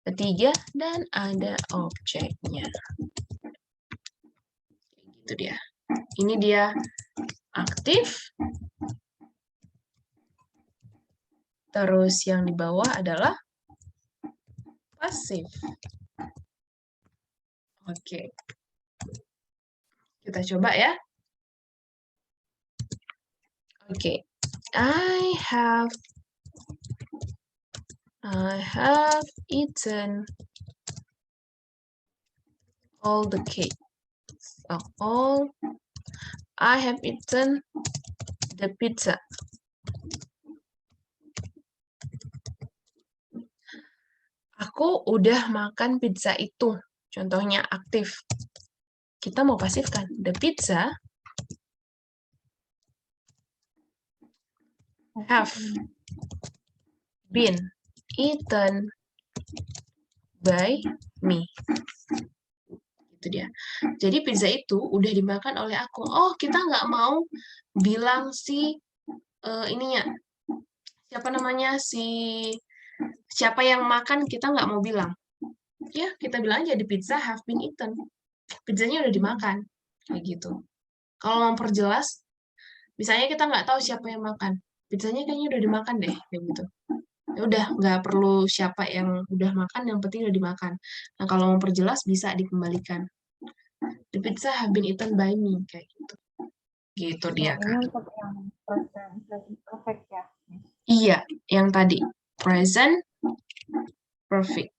ketiga dan ada objeknya. Gitu dia. Ini dia aktif. Terus yang di bawah adalah pasif. Oke. Kita coba ya. Oke. I have eaten all the cake. I have eaten the pizza. Aku udah makan pizza itu. Contohnya aktif. Kita mau pasifkan. The pizza have been eaten by me. Itu dia. Jadi pizza itu udah dimakan oleh aku. Oh, kita nggak mau bilang si ininya. Siapa namanya? Siapa yang makan kita nggak mau bilang. Ya, kita bilang aja the pizza have been eaten. Pizzanya udah dimakan. Kayak gitu. Kalau mau perjelas, misalnya kita nggak tahu siapa yang makan. Pizzanya kayaknya udah dimakan deh. Kayak gitu. Ya udah, nggak perlu siapa yang udah makan, yang penting udah dimakan. Nah, kalau mau perjelas bisa dikembalikan. The pizza have been eaten by me. Kayak gitu. Gitu dia,
Ini
Kak.
untuk yang present perfect ya.
Iya, yang tadi. Present perfect.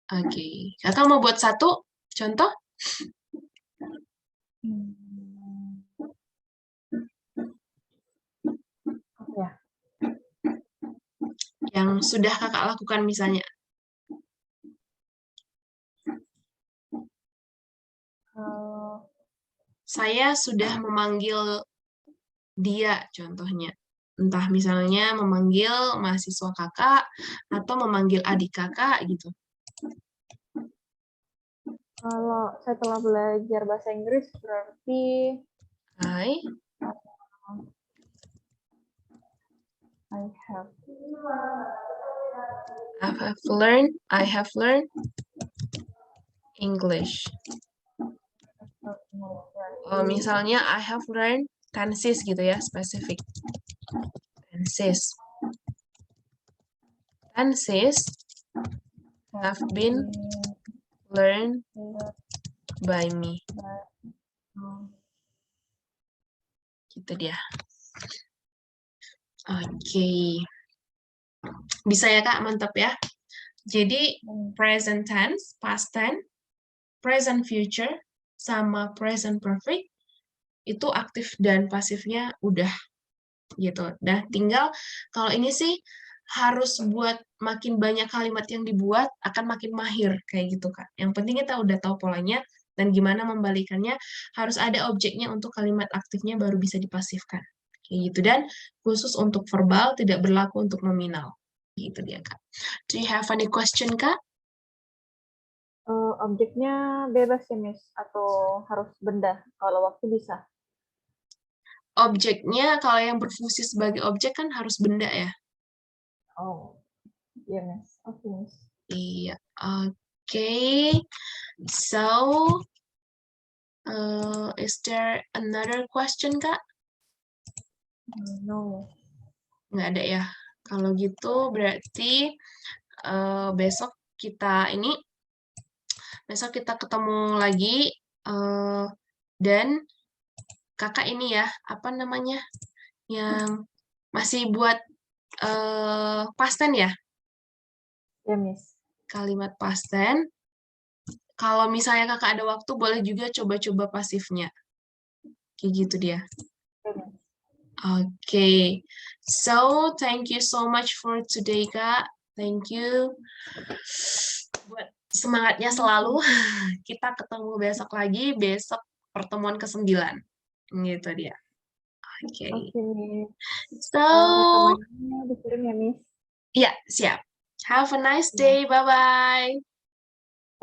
Oke. Kakak mau buat satu contoh?
Apa ya?
Yang sudah kakak lakukan misalnya. Saya sudah memanggil dia, contohnya. Entah misalnya memanggil mahasiswa kakak, atau memanggil adik kakak, gitu.
Kalau setelah belajar bahasa Inggris berarti
Hai.
I have
I have learned English. Misalnya I have learned tenses gitu ya, spesifik. Tenses. Tenses have been learned by me. Gitu dia. Oke. Bisa ya Kak, mantap ya. Jadi present tense, past tense, present future, sama present perfect itu aktif dan pasifnya udah gitu. Nah, tinggal kalau ini sih harus buat makin banyak kalimat yang dibuat akan makin mahir kayak gitu Kak. Yang penting kita udah tahu polanya dan gimana membalikannya, harus ada objeknya untuk kalimat aktifnya baru bisa dipasifkan. Kayak gitu. Dan khusus untuk verbal tidak berlaku untuk nominal. Gitu dia Kak. Do you have any question Kak?
Objeknya bebas ya, Miss? Atau harus benda? Kalau waktu bisa.
Objeknya kalau yang berfungsi sebagai objek kan harus benda ya.
Oh, iya, Miss. Oke, Miss.
Iya, oke. So, is there another question, Kak?
No.
Nggak ada ya. Kalau gitu berarti besok kita ketemu lagi dan kakak ini ya, apa namanya, yang masih buat past tense ya?
Ya, Miss.
Kalimat past tense. Kalau misalnya kakak ada waktu, boleh juga coba-coba pasifnya. Kayak gitu dia. Okay, so thank you so much for today, Kak. Thank you. Buat semangatnya selalu. Kita ketemu besok lagi, besok pertemuan ke-9. Gitu dia. Oke.
Oke, Miss.
So,
Rekamannya dikirim ya, Miss?
ya, siap. Have a nice day. Bye-bye.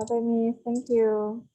Oke, Miss. Thank you.